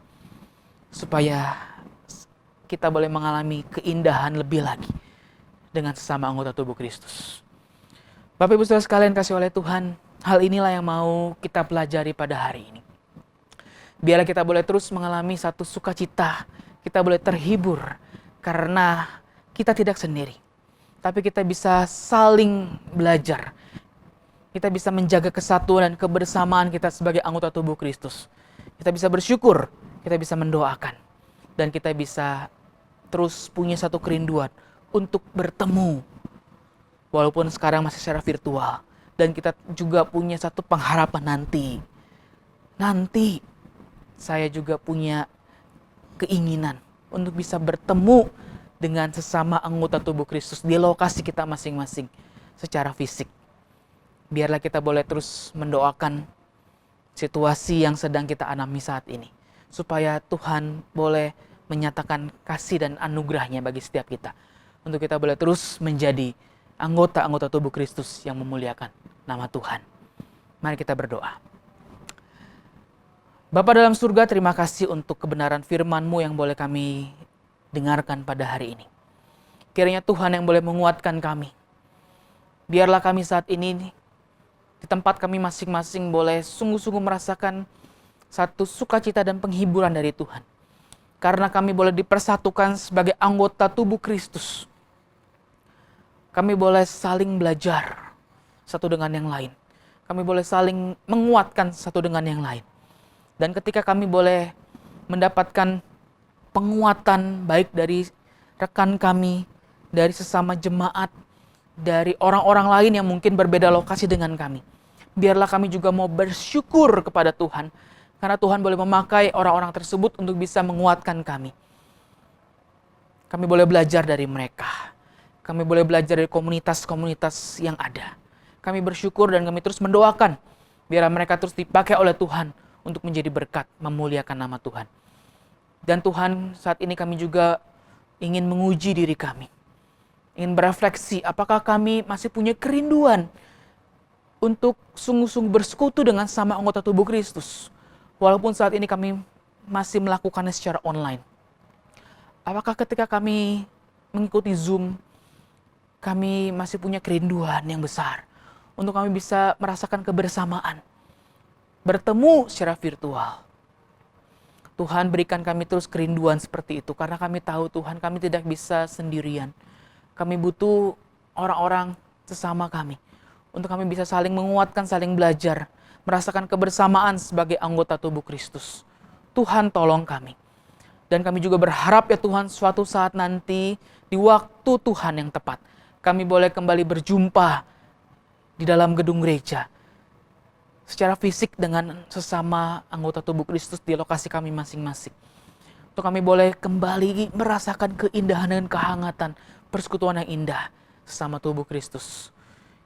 Supaya kita boleh mengalami keindahan lebih lagi dengan sesama anggota tubuh Kristus. Bapak Ibu Saudara sekalian kasih oleh Tuhan, hal inilah yang mau kita pelajari pada hari ini. Biarlah kita boleh terus mengalami satu sukacita, kita boleh terhibur karena kita tidak sendiri. Tapi kita bisa saling belajar. Kita bisa menjaga kesatuan dan kebersamaan kita sebagai anggota tubuh Kristus. Kita bisa bersyukur, kita bisa mendoakan. Dan kita bisa terus punya satu kerinduan untuk bertemu. Walaupun sekarang masih secara virtual. Dan kita juga punya satu pengharapan nanti. Nanti saya juga punya keinginan untuk bisa bertemu dengan sesama anggota tubuh Kristus di lokasi kita masing-masing secara fisik. Biarlah kita boleh terus mendoakan situasi yang sedang kita alami saat ini. Supaya Tuhan boleh menyatakan kasih dan anugerahnya bagi setiap kita. Untuk kita boleh terus menjadi anggota-anggota tubuh Kristus yang memuliakan nama Tuhan. Mari kita berdoa. Bapa dalam surga, terima kasih untuk kebenaran firman-Mu yang boleh kami dengarkan pada hari ini. Kiranya Tuhan yang boleh menguatkan kami. Biarlah kami saat ini di tempat kami masing-masing boleh sungguh-sungguh merasakan satu sukacita dan penghiburan dari Tuhan. Karena kami boleh dipersatukan sebagai anggota tubuh Kristus. Kami boleh saling belajar satu dengan yang lain. Kami boleh saling menguatkan satu dengan yang lain. Dan ketika kami boleh mendapatkan penguatan baik dari rekan kami, dari sesama jemaat, dari orang-orang lain yang mungkin berbeda lokasi dengan kami. Biarlah kami juga mau bersyukur kepada Tuhan. Karena Tuhan boleh memakai orang-orang tersebut untuk bisa menguatkan kami. Kami boleh belajar dari mereka. Kami boleh belajar dari komunitas-komunitas yang ada. Kami bersyukur dan kami terus mendoakan. Biar mereka terus dipakai oleh Tuhan untuk menjadi berkat, memuliakan nama Tuhan. Dan Tuhan, saat ini kami juga ingin menguji diri kami. Ingin berefleksi, apakah kami masih punya kerinduan untuk sungguh-sungguh bersekutu dengan sama anggota tubuh Kristus. Walaupun saat ini kami masih melakukannya secara online. Apakah ketika kami mengikuti Zoom, kami masih punya kerinduan yang besar untuk kami bisa merasakan kebersamaan, bertemu secara virtual. Tuhan, berikan kami terus kerinduan seperti itu, karena kami tahu Tuhan, kami tidak bisa sendirian. Kami butuh orang-orang sesama kami, untuk kami bisa saling menguatkan, saling belajar, merasakan kebersamaan sebagai anggota tubuh Kristus. Tuhan, tolong kami. Dan kami juga berharap ya Tuhan, suatu saat nanti di waktu Tuhan yang tepat, kami boleh kembali berjumpa di dalam gedung gereja secara fisik dengan sesama anggota tubuh Kristus di lokasi kami masing-masing. Untuk kami boleh kembali merasakan keindahan dan kehangatan persekutuan yang indah sesama tubuh Kristus.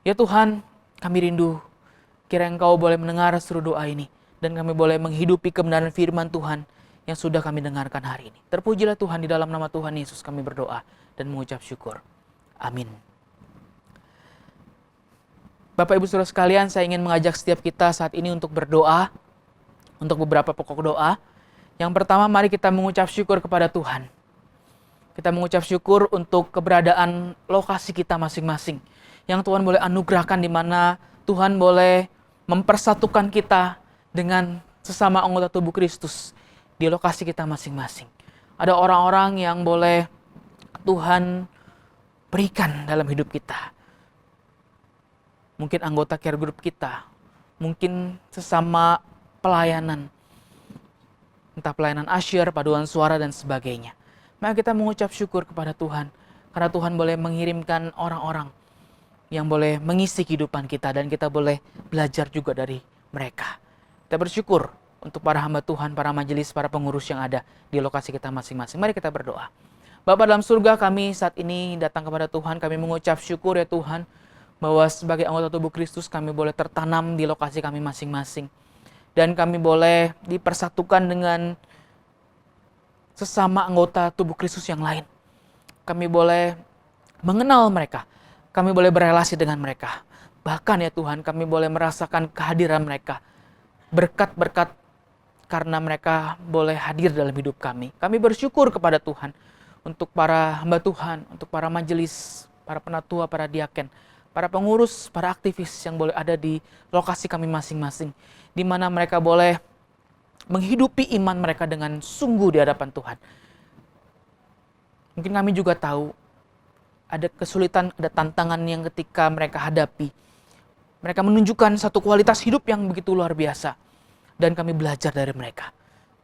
Ya Tuhan, kami rindu kiranya Engkau boleh mendengar seluruh doa ini dan kami boleh menghidupi kebenaran firman Tuhan yang sudah kami dengarkan hari ini. Terpujilah Tuhan, di dalam nama Tuhan Yesus kami berdoa dan mengucap syukur. Amin. Bapak Ibu Saudara sekalian, saya ingin mengajak setiap kita saat ini untuk berdoa, untuk beberapa pokok doa. Yang pertama, mari kita mengucap syukur kepada Tuhan. Kita mengucap syukur untuk keberadaan lokasi kita masing-masing. Yang Tuhan boleh anugerahkan, di mana Tuhan boleh mempersatukan kita dengan sesama anggota tubuh Kristus di lokasi kita masing-masing. Ada orang-orang yang boleh Tuhan berikan dalam hidup kita. Mungkin anggota care group kita, mungkin sesama pelayanan, entah pelayanan asyir, paduan suara, dan sebagainya. Maka kita mengucap syukur kepada Tuhan, karena Tuhan boleh mengirimkan orang-orang yang boleh mengisi kehidupan kita, dan kita boleh belajar juga dari mereka. Kita bersyukur untuk para hamba Tuhan, para majelis, para pengurus yang ada di lokasi kita masing-masing. Mari kita berdoa. Bapa dalam surga, kami saat ini datang kepada Tuhan, kami mengucap syukur ya Tuhan, bahwa sebagai anggota tubuh Kristus kami boleh tertanam di lokasi kami masing-masing. Dan kami boleh dipersatukan dengan sesama anggota tubuh Kristus yang lain. Kami boleh mengenal mereka. Kami boleh berelasi dengan mereka. Bahkan ya Tuhan, kami boleh merasakan kehadiran mereka. Berkat-berkat karena mereka boleh hadir dalam hidup kami. Kami bersyukur kepada Tuhan untuk para hamba Tuhan, untuk para majelis, para penatua, para diaken, para pengurus, para aktivis yang boleh ada di lokasi kami masing-masing, di mana mereka boleh menghidupi iman mereka dengan sungguh di hadapan Tuhan. Mungkin kami juga tahu ada kesulitan, ada tantangan yang ketika mereka hadapi. Mereka menunjukkan satu kualitas hidup yang begitu luar biasa. Dan kami belajar dari mereka.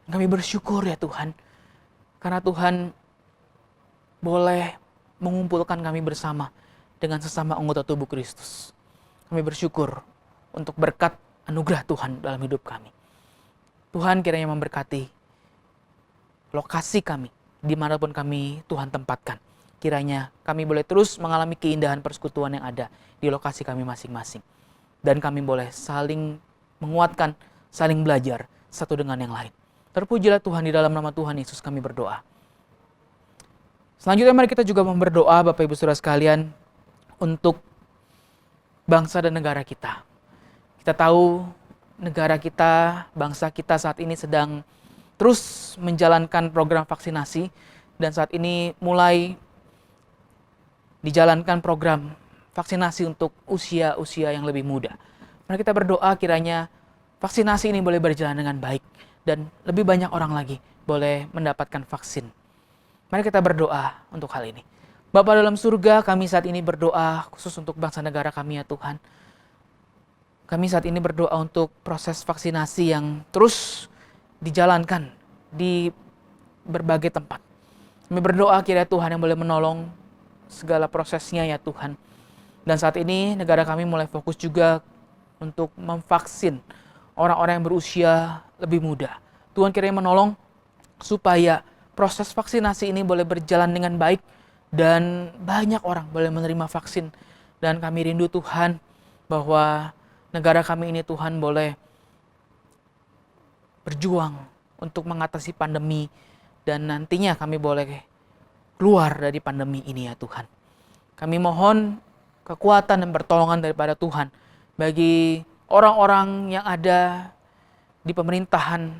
Kami bersyukur ya Tuhan. Karena Tuhan boleh mengumpulkan kami bersama dengan sesama anggota tubuh Kristus. Kami bersyukur untuk berkat anugerah Tuhan dalam hidup kami. Tuhan kiranya memberkati lokasi kami, dimanapun kami Tuhan tempatkan. Kiranya kami boleh terus mengalami keindahan persekutuan yang ada di lokasi kami masing-masing. Dan kami boleh saling menguatkan, saling belajar satu dengan yang lain. Terpujilah Tuhan, di dalam nama Tuhan Yesus kami berdoa. Selanjutnya mari kita juga berdoa Bapak Ibu Saudara sekalian untuk bangsa dan negara kita. Kita tahu negara kita, bangsa kita saat ini sedang terus menjalankan program vaksinasi dan saat ini mulai dijalankan program vaksinasi untuk usia-usia yang lebih muda. Mari kita berdoa kiranya vaksinasi ini boleh berjalan dengan baik dan lebih banyak orang lagi boleh mendapatkan vaksin. Mari kita berdoa untuk hal ini. Bapa dalam surga, kami saat ini berdoa khusus untuk bangsa negara kami ya Tuhan. Kami saat ini berdoa untuk proses vaksinasi yang terus dijalankan di berbagai tempat. Kami berdoa kiranya Tuhan yang boleh menolong segala prosesnya ya Tuhan. Dan saat ini negara kami mulai fokus juga untuk memvaksin orang-orang yang berusia lebih muda. Tuhan kiranya menolong supaya proses vaksinasi ini boleh berjalan dengan baik dan banyak orang boleh menerima vaksin. Dan kami rindu Tuhan bahwa negara kami ini Tuhan boleh berjuang untuk mengatasi pandemi dan nantinya kami boleh keluar dari pandemi ini ya Tuhan. Kami mohon kekuatan dan pertolongan daripada Tuhan bagi orang-orang yang ada di pemerintahan,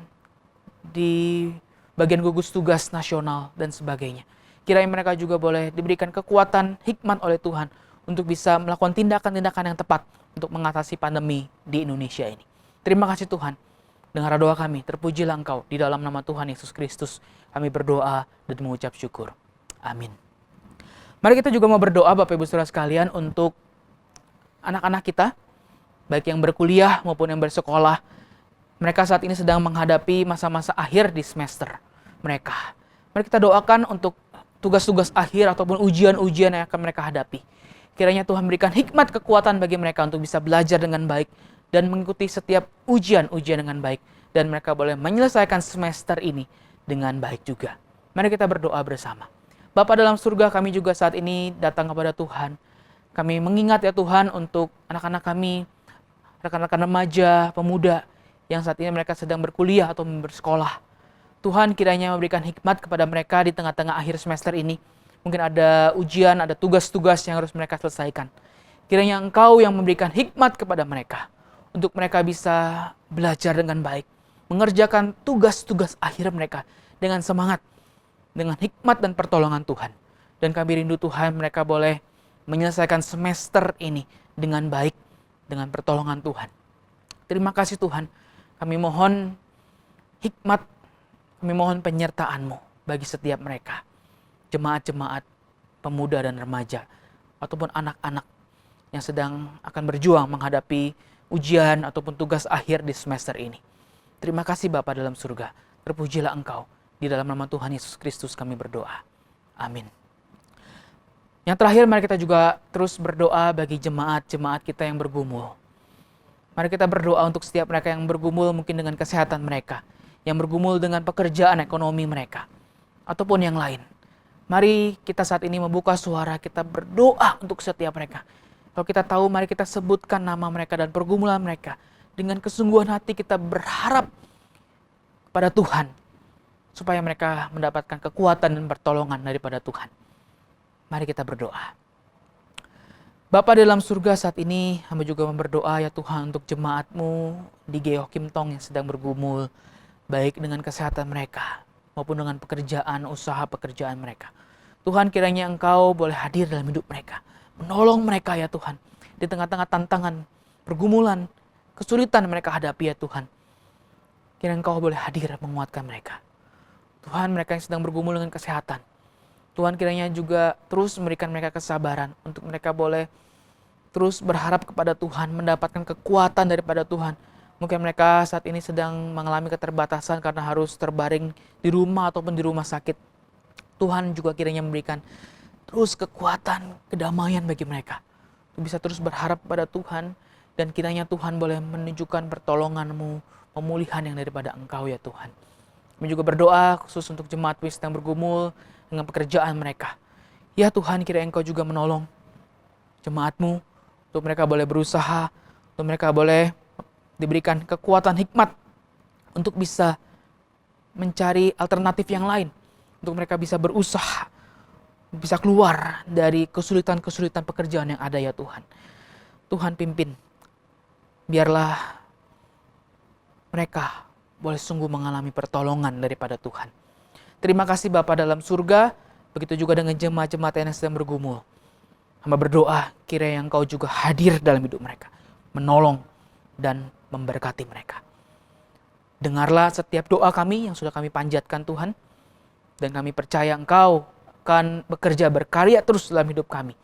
di bagian gugus tugas nasional dan sebagainya. Kiranya mereka juga boleh diberikan kekuatan hikmat oleh Tuhan untuk bisa melakukan tindakan-tindakan yang tepat untuk mengatasi pandemi di Indonesia ini. Terima kasih Tuhan. Dengar doa kami, terpujilah Engkau. Di dalam nama Tuhan Yesus Kristus kami berdoa dan mengucap syukur. Amin. Mari kita juga mau berdoa Bapak Ibu Saudara sekalian untuk anak-anak kita, baik yang berkuliah maupun yang bersekolah. Mereka saat ini sedang menghadapi masa-masa akhir di semester mereka. Mari kita doakan untuk tugas-tugas akhir ataupun ujian-ujian yang akan mereka hadapi. Kiranya Tuhan berikan hikmat kekuatan bagi mereka untuk bisa belajar dengan baik dan mengikuti setiap ujian-ujian dengan baik. Dan mereka boleh menyelesaikan semester ini dengan baik juga. Mari kita berdoa bersama. Bapa dalam surga, kami juga saat ini datang kepada Tuhan. Kami mengingat ya Tuhan untuk anak-anak kami, rekan-rekan remaja, pemuda yang saat ini mereka sedang berkuliah atau bersekolah. Tuhan kiranya memberikan hikmat kepada mereka di tengah-tengah akhir semester ini. Mungkin ada ujian, ada tugas-tugas yang harus mereka selesaikan. Kiranya Engkau yang memberikan hikmat kepada mereka untuk mereka bisa belajar dengan baik, mengerjakan tugas-tugas akhir mereka dengan semangat, dengan hikmat dan pertolongan Tuhan. Dan kami rindu Tuhan mereka boleh menyelesaikan semester ini dengan baik, dengan pertolongan Tuhan. Terima kasih Tuhan. Kami mohon hikmat, kami mohon penyertaan-Mu bagi setiap mereka. Jemaat-jemaat, pemuda dan remaja, ataupun anak-anak yang sedang akan berjuang menghadapi ujian ataupun tugas akhir di semester ini. Terima kasih Bapa dalam surga. Terpujilah Engkau. Di dalam nama Tuhan Yesus Kristus kami berdoa. Amin. Yang terakhir, mari kita juga terus berdoa bagi jemaat-jemaat kita yang bergumul. Mari kita berdoa untuk setiap mereka yang bergumul mungkin dengan kesehatan mereka, yang bergumul dengan pekerjaan ekonomi mereka, ataupun yang lain. Mari kita saat ini membuka suara, kita berdoa untuk setiap mereka. Kalau kita tahu, mari kita sebutkan nama mereka dan pergumulan mereka. Dengan kesungguhan hati kita berharap kepada Tuhan, supaya mereka mendapatkan kekuatan dan pertolongan daripada Tuhan. Mari kita berdoa. Bapa dalam surga, saat ini hamba juga berdoa ya Tuhan untuk jemaat-Mu di GEO Kim Tong yang sedang bergumul, baik dengan kesehatan mereka maupun dengan pekerjaan, usaha pekerjaan mereka. Tuhan kiranya Engkau boleh hadir dalam hidup mereka, menolong mereka ya Tuhan. di tengah-tengah tantangan, pergumulan, kesulitan mereka hadapi ya Tuhan. Kiranya Engkau boleh hadir menguatkan mereka. Tuhan, mereka yang sedang bergumul dengan kesehatan, Tuhan kiranya juga terus memberikan mereka kesabaran untuk mereka boleh terus berharap kepada Tuhan, mendapatkan kekuatan daripada Tuhan. Mungkin mereka saat ini sedang mengalami keterbatasan karena harus terbaring di rumah ataupun di rumah sakit. Tuhan juga kiranya memberikan terus kekuatan, kedamaian bagi mereka. Bisa terus berharap pada Tuhan dan kiranya Tuhan boleh menunjukkan pertolongan-Mu, pemulihan yang daripada Engkau ya Tuhan. Kami juga berdoa khusus untuk jemaat yang sedang bergumul dengan pekerjaan mereka. Ya Tuhan, kiranya Engkau juga menolong jemaat-Mu untuk mereka boleh berusaha, untuk mereka boleh diberikan kekuatan hikmat untuk bisa mencari alternatif yang lain, untuk mereka bisa berusaha, bisa keluar dari kesulitan-kesulitan pekerjaan yang ada ya Tuhan. Tuhan pimpin, biarlah mereka boleh sungguh mengalami pertolongan daripada Tuhan. Terima kasih Bapa dalam surga, begitu juga dengan jemaat-jemaat yang sedang bergumul. Hamba berdoa kiranya Engkau juga hadir dalam hidup mereka, menolong dan memberkati mereka. Dengarlah setiap doa kami yang sudah kami panjatkan Tuhan, dan kami percaya Engkau akan bekerja berkarya terus dalam hidup kami,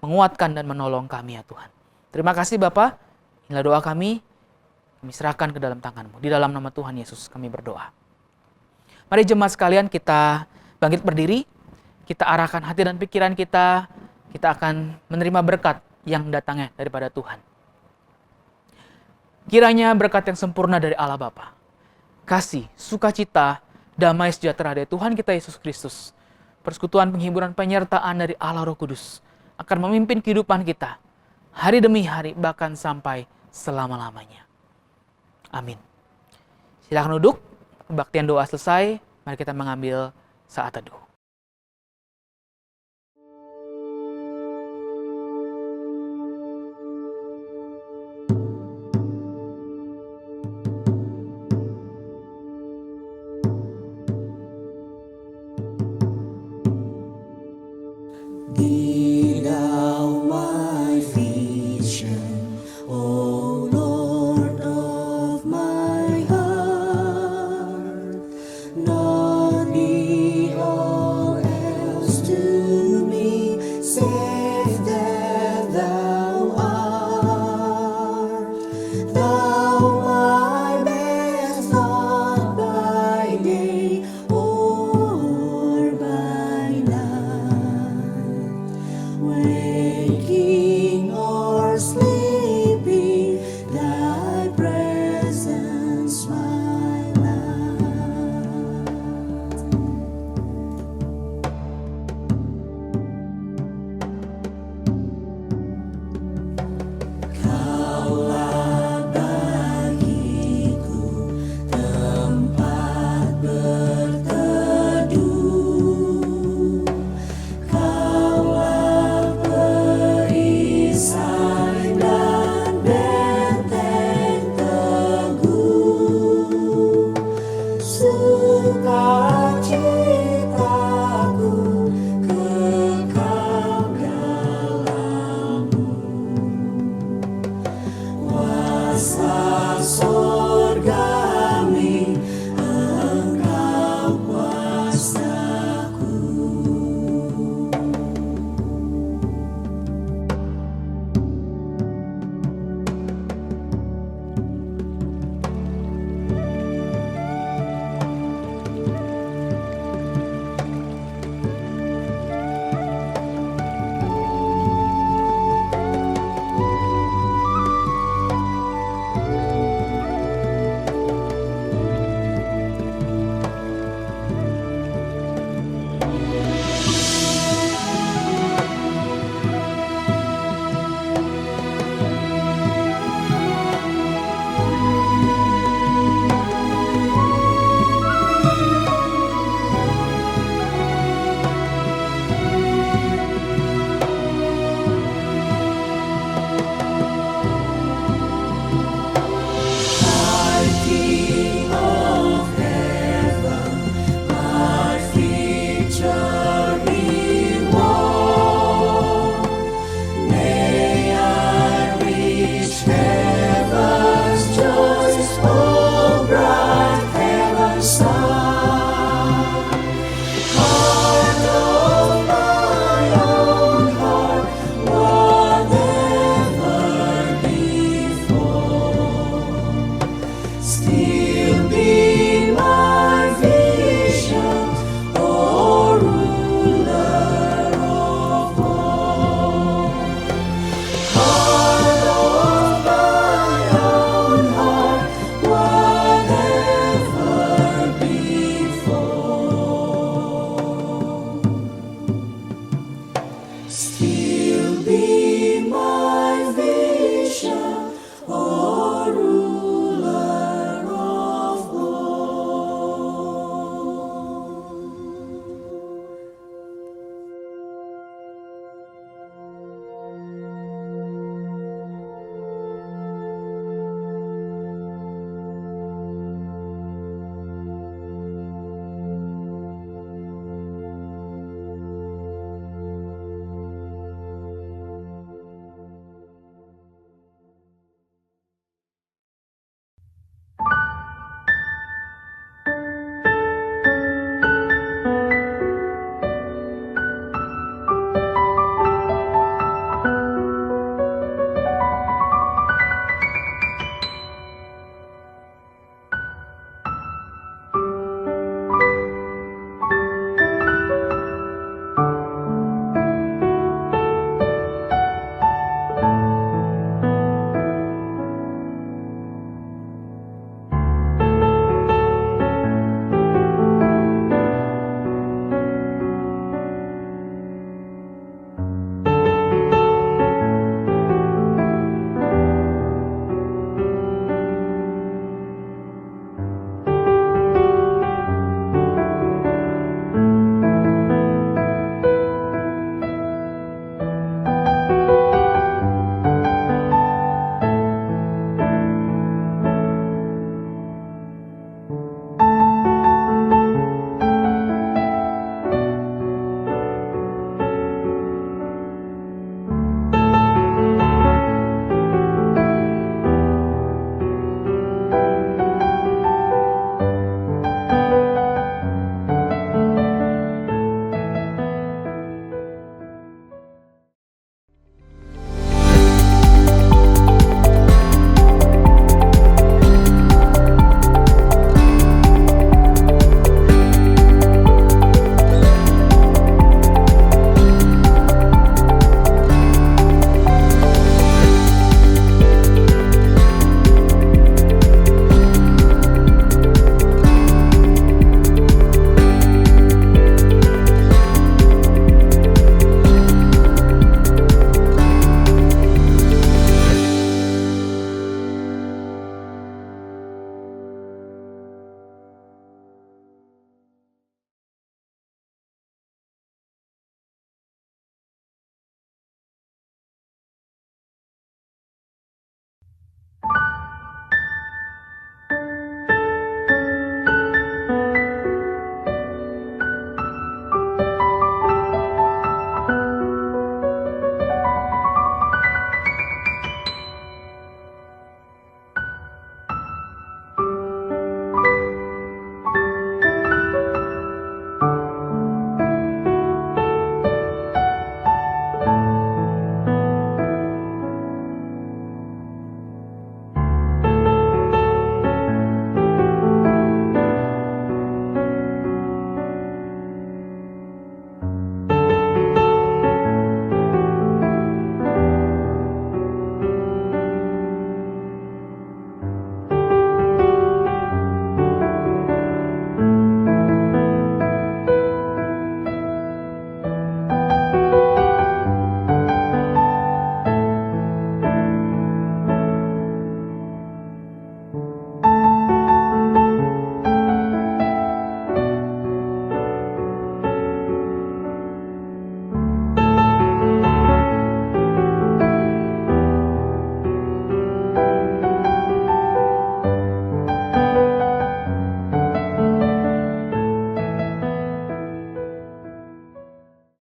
menguatkan dan menolong kami ya Tuhan. Terima kasih Bapa, inilah doa kami serahkan ke dalam tangan-Mu. Di dalam nama Tuhan Yesus kami berdoa. Mari jemaat sekalian kita bangkit berdiri, kita arahkan hati dan pikiran kita akan menerima berkat yang datangnya daripada Tuhan. Kiranya berkat yang sempurna dari Allah Bapa, kasih, sukacita, damai sejahtera dari Tuhan kita Yesus Kristus, persekutuan penghiburan penyertaan dari Allah Roh Kudus akan memimpin kehidupan kita hari demi hari bahkan sampai selama-lamanya. Amin. Silakan duduk, kebaktian doa selesai, mari kita mengambil saat teduh.